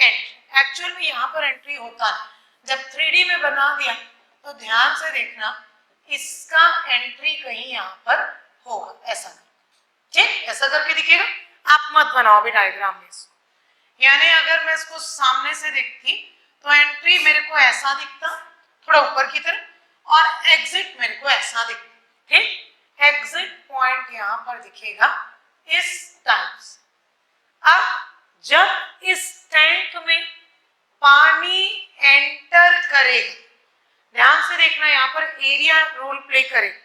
Entry. Actual में यहाँ पर एंट्री होता है, जब 3D में बना दिया तो ध्यान से देखना, इसका एंट्री कहीं यहाँ पर होगा, ऐसा ठीक, ऐसा करके दिखेगा। आप मत बनाओ अभी डायग्राम में इसको, यानी अगर मैं इसको सामने से देखती तो एंट्री मेरे को ऐसा दिखता थोड़ा ऊपर की तरफ, और एग्जिट मेरे को ऐसा दिखता, ठीक। एग्जिट पॉइंट यहाँ पर दिखेगा इस टाइप से। अब जब इस टैंक में पानी एंटर करेगा, ध्यान से देखना, यहाँ पर एरिया रोल प्ले करेगा।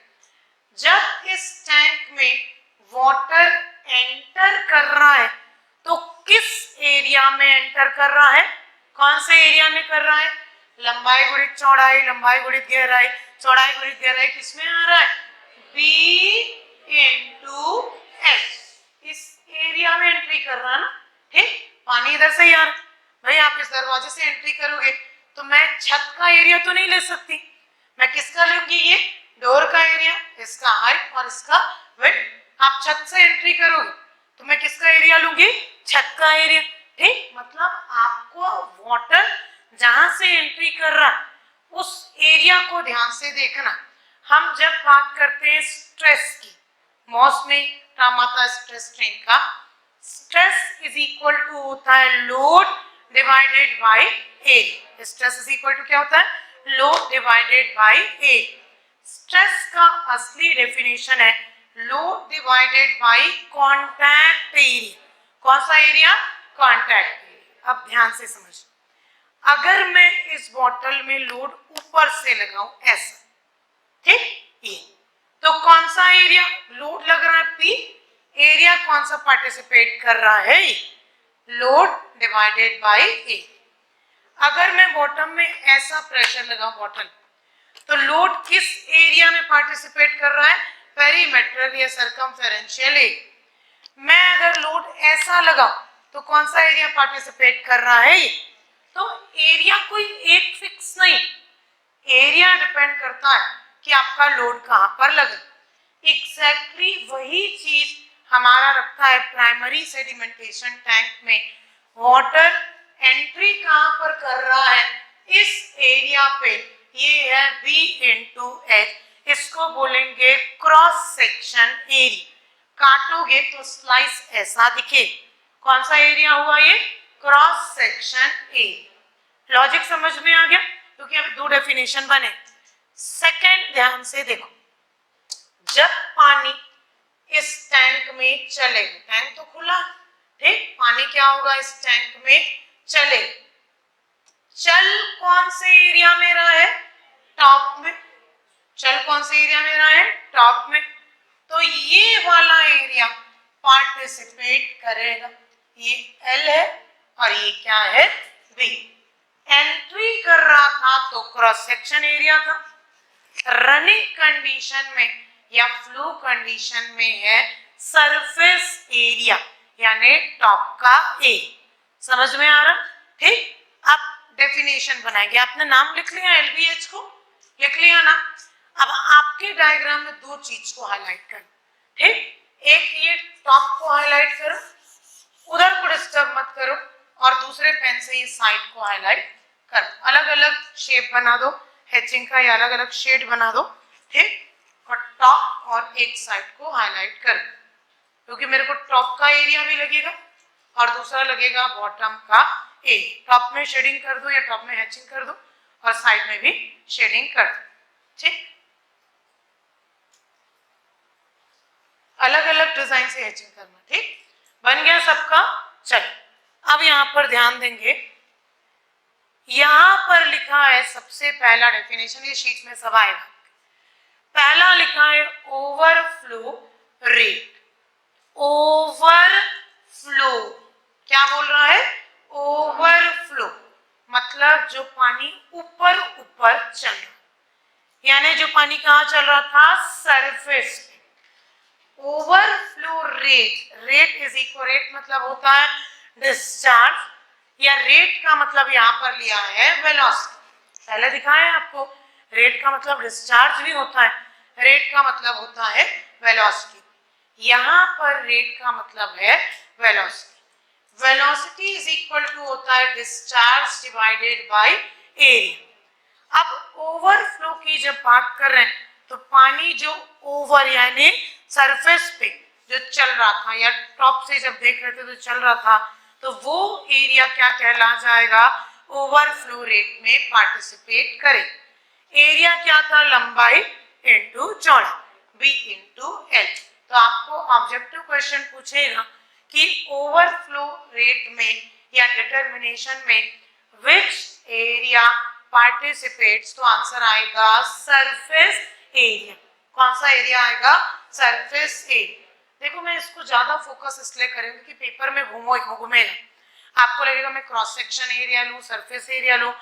जब इस टैंक में वाटर एंटर कर रहा है तो किस एरिया में एंटर कर रहा है, कौन से एरिया में कर रहा है, लंबाई गुणित चौड़ाई, लंबाई गुणित गहराई, चौड़ाई गुणित गहराई किसमें आ रहा है, B into S, इस एरिया में एंट्री कर रहा है ना, ठीक। पानी इधर से ही आ रहा है, भाई आप इस दरवाजे से एंट्री करोगे तो मैं छत का एरिया तो नहीं ले सकती, मैं किसका लूंगी, ये डोर का एरिया, इसका हाइट और इसका विड्थ। आप छत से एंट्री करोगे तो मैं किसका एरिया लूंगी, छत का एरिया, ठीक। मतलब आपको वाटर जहां से एंट्री कर रहा है उस एरिया को ध्यान से देखना। हम जब बात करते हैं स्ट्रेस की, मॉस में टर्म आता है स्ट्रेस स्ट्रेन का, स्ट्रेस इज इक्वल टू होता है load divided by area. Stress is equal to क्या होता है, load divided by area. Stress का असली डेफिनेशन है load divided by contact area. कौन सा एरिया, कांटेक्ट एरिया। अब ध्यान से समझ, अगर मैं इस बॉटल में लोड ऊपर से लगाऊं ऐसा, ठीक, ये तो कौन सा एरिया लोड लग रहा है, P, एरिया कौन सा पार्टिसिपेट कर रहा है, लोड डिवाइडेड बाय ए। अगर मैं बॉटम में ऐसा प्रेशर लगाऊं बॉटल, तो लोड किस एरिया में पार्टिसिपेट कर रहा है, पेरीमेट्रल या सर्कमफेरेंशियल एरिया। मैं अगर लोड ऐसा लगाऊं तो कौन सा एरिया पार्टिसिपेट कर रहा है, तो एरिया कोई एक फिक्स नहीं, एरिया डिपेंड करता है कि आपका लोड कहां पर लगे। एग्जैक्टली वही चीज हमारा रखता है प्राइमरी सेडिमेंटेशन टैंक में। वाटर एंट्री कहां पर कर रहा है, इस एरिया पे, ये है B into H, इसको बोलेंगे क्रॉस सेक्शन एरिया। काटोगे तो स्लाइस ऐसा दिखे, कौन सा एरिया हुआ ये, क्रॉस सेक्शन एरिया। लॉजिक समझ में आ गया, क्योंकि अभी दो डेफिनेशन बने। सेकंड ध्यान से देखो, जब पानी इस टैंक में चलेगा, टैंक तो खुला, ठीक, पानी क्या होगा इस टैंक में चले, चल कौन से एरिया में रहा है, टॉप में, चल कौन से एरिया में रहा है, टॉप में, तो ये वाला एरिया पार्टिसिपेट करेगा। ये L है और ये क्या है, B। एंट्री कर रहा था तो क्रॉस सेक्शन एरिया था, रनिंग कंडीशन में या फ्लो कंडीशन में है सरफेस एरिया, यानी टॉप का एरिया। समझ में आ रहा, ठीक। अब डेफिनेशन बनाएंगे, आपने नाम लिख लिया, LBH को लिख लिया ना। अब आपके डायग्राम में दो चीज को हाईलाइट कर, ठीक, एक ये टॉप को हाईलाइट करो, उधर को डिस्टर्ब मत करो, और दूसरे पेन से ये साइड को हाईलाइट कर, अलग अलग शेप बना दो, हैचिंग का या अलग अलग शेड बना दो, ठीक, और टॉप और एक साइड को हाईलाइट कर, क्योंकि मेरे को टॉप का एरिया भी लगेगा और दूसरा लगेगा बॉटम का एरिया। टॉप में शेडिंग कर दो या टॉप में हैचिंग कर दो और साइड में भी शेडिंग कर दो, ठीक, अलग अलग डिजाइन से हैचिंग करना, ठीक, बन गया सबका। चलो अब यहां पर ध्यान देंगे, यहां पर लिखा है सबसे पहला डेफिनेशन, ये शीट में सब आएगा। पहला लिखा है ओवरफ्लो रेट। ओवरफ्लो क्या बोल रहा है, ओवरफ्लो मतलब जो पानी ऊपर ऊपर चल रहा, यानी जो पानी कहां चल रहा था, सरफेस पे। Overflow rate, rate is equal, rate मतलब होता है डिस्चार्ज, या रेट का मतलब यहां पर लिया है वेलोसिटी। पहले दिखाया आपको, रेट का मतलब डिस्चार्ज भी होता है, रेट का मतलब होता है वेलोसिटी। यहां पर रेट का मतलब है velocity. Velocity is equal to होता है डिस्चार्ज डिवाइडेड बाय एरिया। अब ओवरफ्लो की जब बात कर रहे हैं तो पानी जो ओवर यानी सरफेस पे जो चल रहा था या टॉप से जब देख रहे थे तो चल रहा था, तो वो एरिया क्या कहला जाएगा, ओवरफ्लो रेट में पार्टिसिपेट करे। एरिया क्या था, लंबाई इंटू चौड़ा, बी इंटू एल। तो आपको ऑब्जेक्टिव क्वेश्चन पूछेगा कि ओवरफ्लो रेट में या डिटर्मिनेशन में विच एरिया पार्टिसिपेट्स, तो आंसर आएगा सरफेस एरिया। कौन सा एरिया आएगा, सरफेस एरिया। देखो मैं इसको ज्यादा फोकस इसलिए करूंगी कि पेपर में घूमेगा, आपको लगेगा मैं क्रॉस सेक्शन एरिया लूं, सरफेस एरिया लूं,